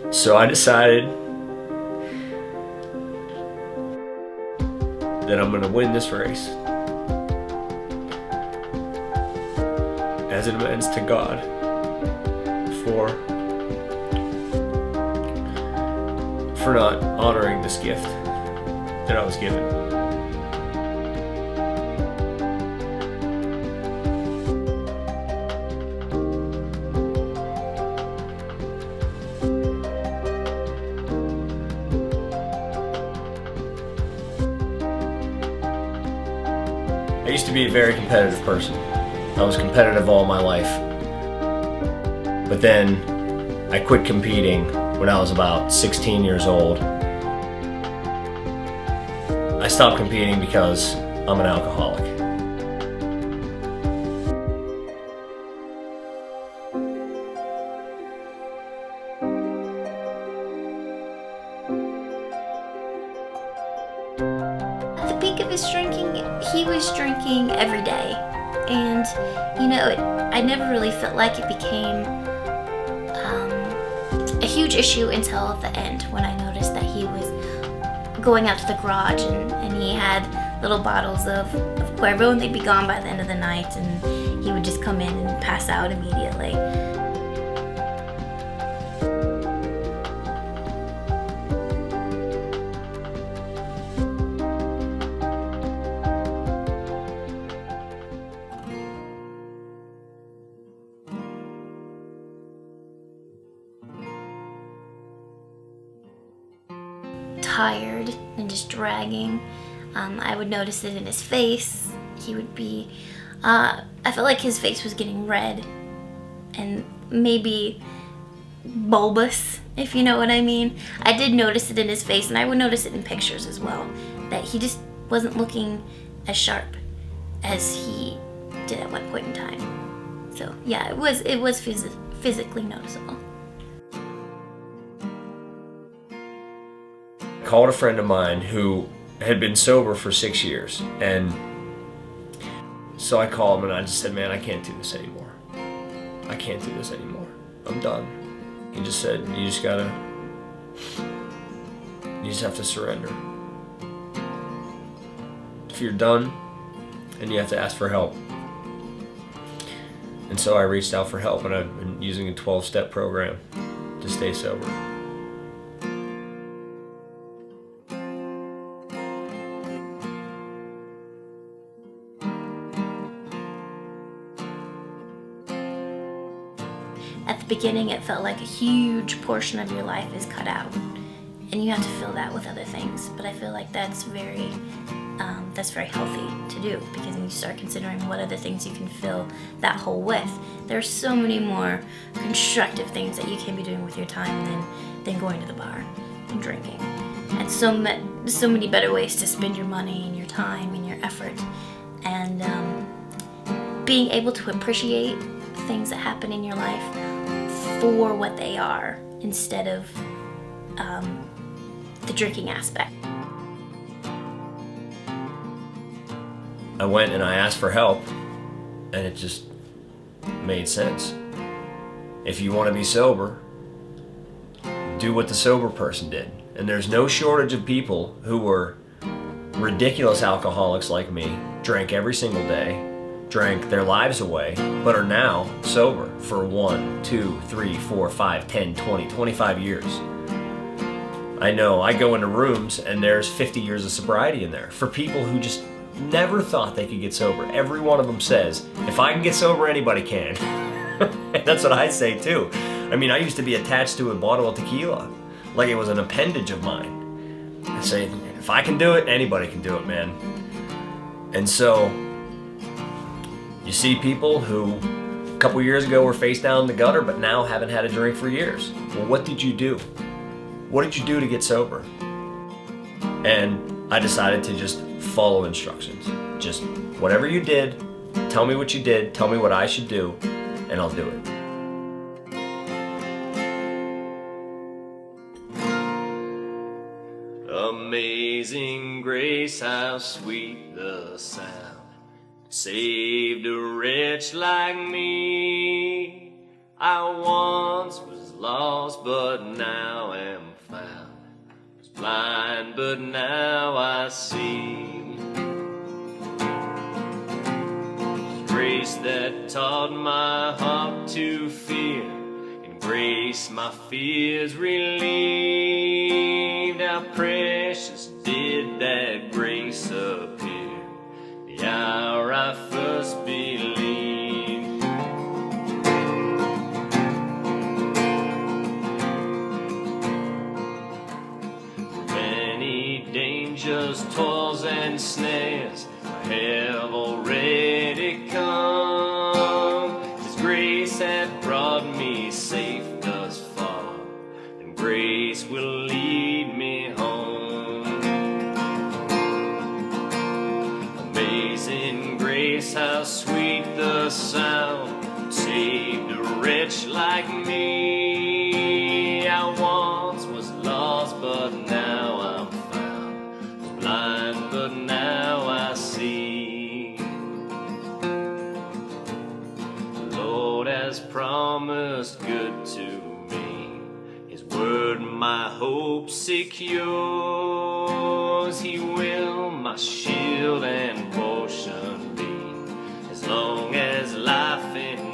So I decided that I'm going to win this race as an amends to God for not honoring this gift that I was given. I used to be a very competitive person. I was competitive all my life. But then I quit competing when I was about 16 years old. I stopped competing because I'm an alcoholic. At the peak of his drinking, he was drinking every day. And, I never really felt like it became a huge issue until the end, when I noticed that he was going out to the garage and he had little bottles of Cuervo, and they'd be gone by the end of the night, and he would just come in and pass out immediately. Tired and just dragging. I would notice it in his face. He would be, I felt like his face was getting red and maybe bulbous, if you know what I mean. I did notice it in his face, and I would notice it in pictures as well, that he just wasn't looking as sharp as he did at one point in time. So yeah, it was physically noticeable. Called a friend of mine who had been sober for 6 years, and so I called him and I just said, man, I can't do this anymore. I can't do this anymore. I'm done. He just said, you just have to surrender. If you're done, and you have to ask for help. And so I reached out for help, and I've been using a 12-step program to stay sober. At the beginning, it felt like a huge portion of your life is cut out, and you have to fill that with other things. But I feel like that's very healthy to do, because when you start considering what other things you can fill that hole with, there are so many more constructive things that you can be doing with your time than going to the bar and drinking, and so many better ways to spend your money and your time and your effort, and being able to appreciate things that happen in your life for what they are, instead of the drinking aspect. I went and I asked for help, and it just made sense. If you want to be sober, do what the sober person did. And there's no shortage of people who were ridiculous alcoholics like me, drank every single day, drank their lives away, but are now sober for 1, 2, 3, 4, 5, 10, 20, 25 years. I know, I go into rooms and there's 50 years of sobriety in there for people who just never thought they could get sober. Every one of them says, if I can get sober, anybody can. And that's what I say too. I mean, I used to be attached to a bottle of tequila like it was an appendage of mine. I say, if I can do it, anybody can do it, man. And so you see people who a couple years ago were face down in the gutter, but now haven't had a drink for years. Well, what did you do? What did you do to get sober? And I decided to just follow instructions. Just whatever you did, tell me what you did, tell me what I should do, and I'll do it. Amazing grace, how sweet the sound, saved a wretch like me. I once was lost, but now am found. Was blind, but now I see. Grace that taught my heart to fear, and grace my fears relieved. How precious did that grace appear the hour I first believed. Many dangers, toils, and snares I have already come. His grace hath brought me safe thus far, and grace will lead me home. Amazing grace, how sweet the sound, saved a wretch like me. I once was lost, but now I'm found, blind, but now I see. The Lord has promised good to me, His word my hope secures. He will my shield and portion be, as long as life endures.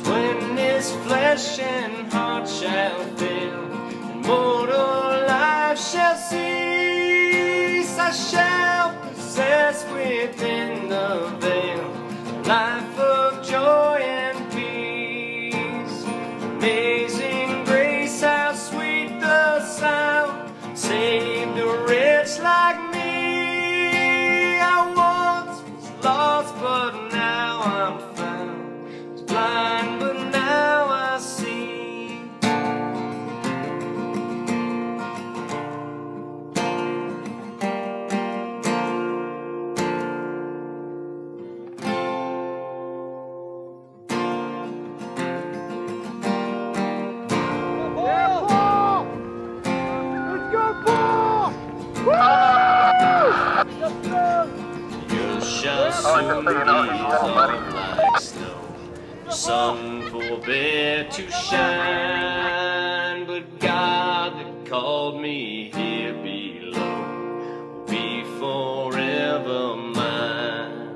When this flesh and heart shall fail, and mortal life shall cease, I shall possess within the veil a life of joy and peace. Amazing grace, how sweet the sound, saved a wretch like me. I once was lost, but now I'm found, blind, but now I see. You shall soon be like snow. The sun forbear to shine, but God that called me here below will be forever mine,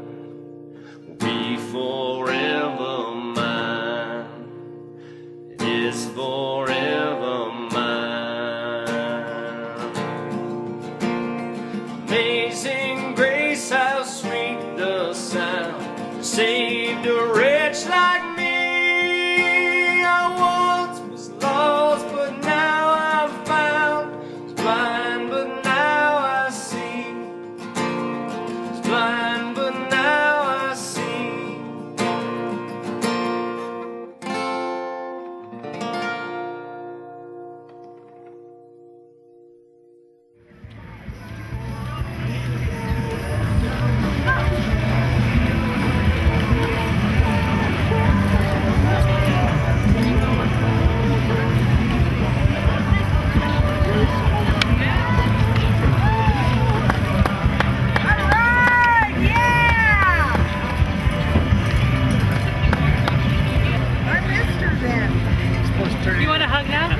will be forever mine, it is forever mine. Amazing grace, how sweet the sound, saved a wretch like me. I once was lost, but now I'm found. Was blind, but now I see. Was blind, but now I see. You want a hug now?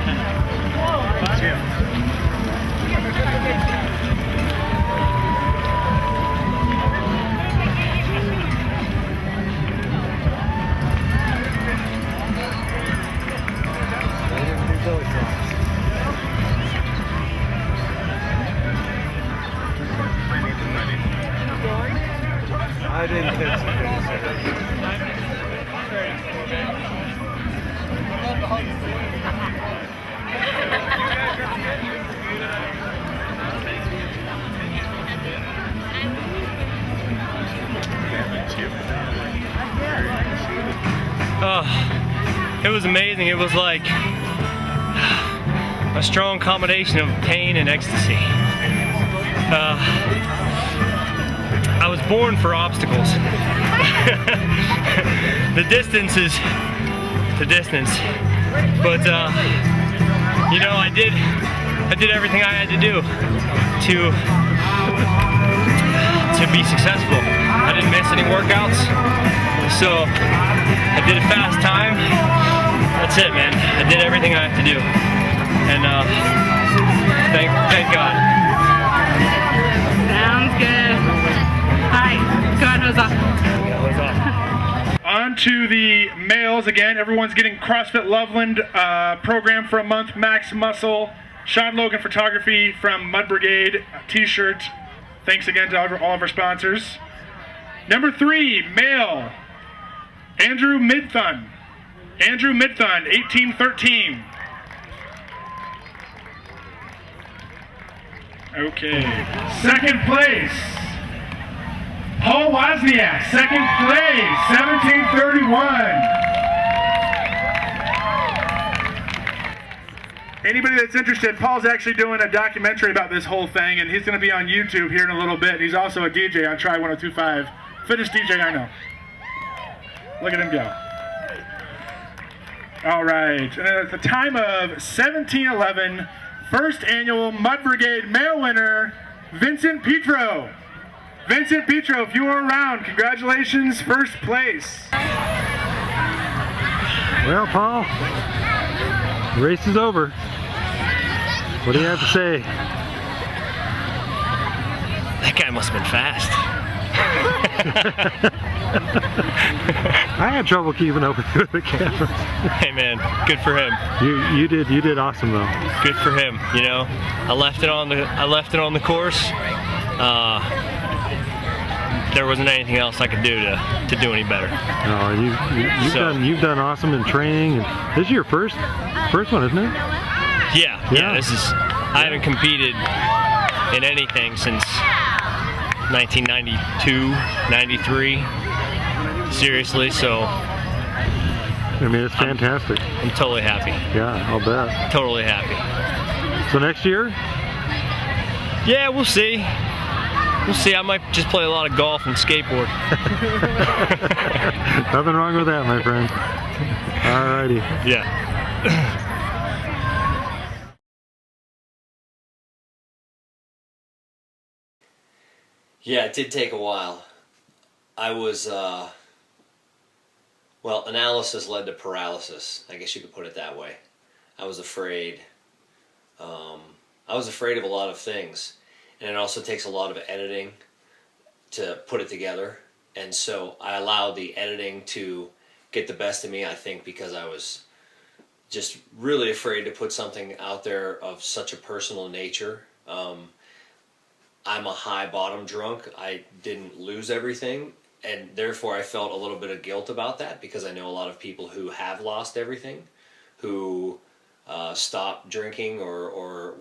I didn't think so. Oh, it was amazing. It was like a strong combination of pain and ecstasy. I was born for obstacles. The distance is the distance, but you know, I did everything I had to do to be successful. I didn't miss any workouts, so I did a fast time. That's it, man. I did everything I have to do, and thank God. Sounds good. Alright, go ahead, Jose. On to the males again. Everyone's getting CrossFit Loveland program for a month. Max Muscle, Sean Logan Photography from Mud Brigade T-shirt. Thanks again to all of our sponsors. Number 3, male, Andrew Midthun. Andrew Midthun, 1813. Okay. Second place, Paul Wozniak. Second place, 1731. Anybody that's interested, Paul's actually doing a documentary about this whole thing, and he's going to be on YouTube here in a little bit. He's also a DJ on Try 102.5. Fittest DJ I know. Look at him go. All right. And at the time of 1711, first annual Mud Brigade male winner, Vincent Petro. Vincent Petro, if you were around, congratulations, first place. Well, Paul, the race is over. What do you have to say? That guy must have been fast. I had trouble keeping up with the cameras. Hey man, good for him. You did awesome though. Good for him. You know, I left it on the course. There wasn't anything else I could do to do any better. No, you've done awesome in training. And this is your first one, isn't it? Yeah. This is. I haven't competed in anything since 1992, 93. Seriously, so. I mean, it's fantastic. I'm totally happy. Yeah, I'll bet. Totally happy. So next year? Yeah, we'll see. We'll see. I might just play a lot of golf and skateboard. Nothing wrong with that, my friend. Alrighty. Yeah. Yeah, it did take a while. I was, well, analysis led to paralysis. I guess you could put it that way. I was afraid. I was afraid of a lot of things. And it also takes a lot of editing to put it together. And so I allowed the editing to get the best of me, I think, because I was just really afraid to put something out there of such a personal nature. I'm a high bottom drunk. I didn't lose everything, and therefore I felt a little bit of guilt about that, because I know a lot of people who have lost everything, who stop drinking or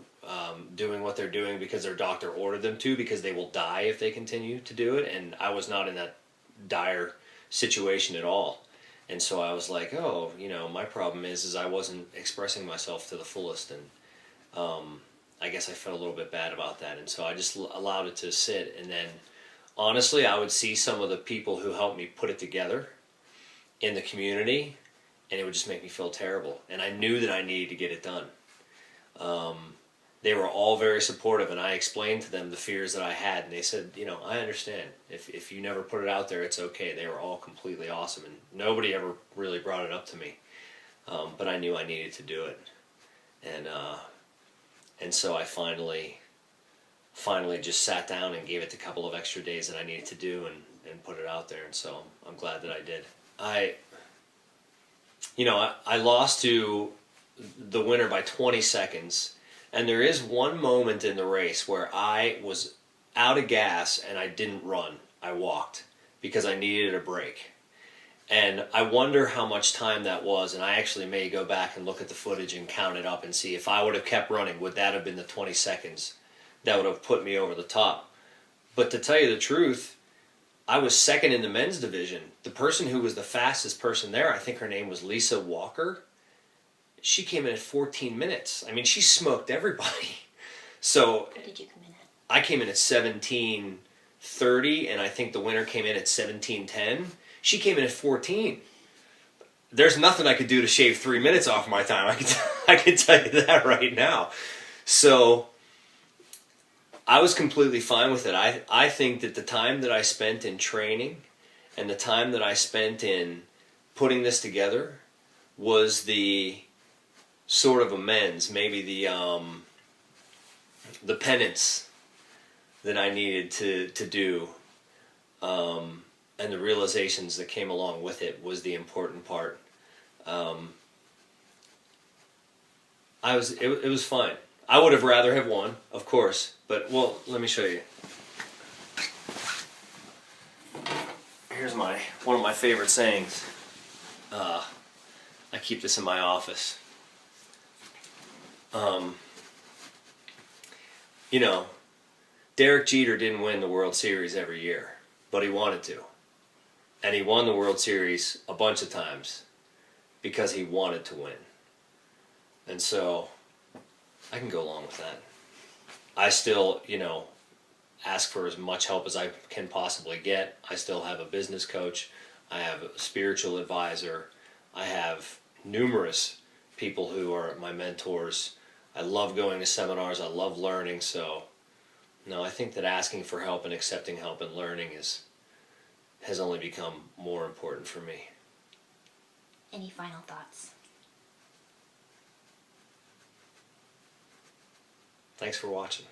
doing what they're doing because their doctor ordered them to, because they will die if they continue to do it. And I was not in that dire situation at all. And so I was like, oh, you know, my problem is I wasn't expressing myself to the fullest, and I guess I felt a little bit bad about that. And so I just allowed it to sit. And then honestly, I would see some of the people who helped me put it together in the community, and it would just make me feel terrible. And I knew that I needed to get it done. They were all very supportive, and I explained to them the fears that I had, and they said, you know, I understand. If you never put it out there, it's okay. They were all completely awesome, and nobody ever really brought it up to me. But I knew I needed to do it. And so I finally just sat down and gave it the couple of extra days that I needed to do and put it out there. And so I'm glad that I did. I lost to the winner by 20 seconds. And there is one moment in the race where I was out of gas and I didn't run. I walked because I needed a break. And I wonder how much time that was, and I actually may go back and look at the footage and count it up and see if I would have kept running, would that have been the 20 seconds that would have put me over the top. But to tell you the truth, I was second in the men's division. The person who was the fastest person there, I think her name was Lisa Walker, she came in at 14 minutes. I mean, she smoked everybody. So What did you come in at? I came in at 17:15, 30, and I think the winner came in at 17:10. She came in at 14. There's nothing I could do to shave 3 minutes off my time. I can tell you that right now. So I was completely fine with it. I think that the time that I spent in training and the time that I spent in putting this together was the sort of amends, maybe the penance that I needed to do, and the realizations that came along with it was the important part. It was fine. I would have rather have won, of course, but well, let me show you. Here's one of my favorite sayings. I keep this in my office. You know, Derek Jeter didn't win the World Series every year, but he wanted to. And he won the World Series a bunch of times because he wanted to win. And so I can go along with that. I still, ask for as much help as I can possibly get. I still have a business coach. I have a spiritual advisor. I have numerous people who are my mentors. I love going to seminars. I love learning. So, no, I think that asking for help and accepting help and learning has only become more important for me. Any final thoughts? Thanks for watching.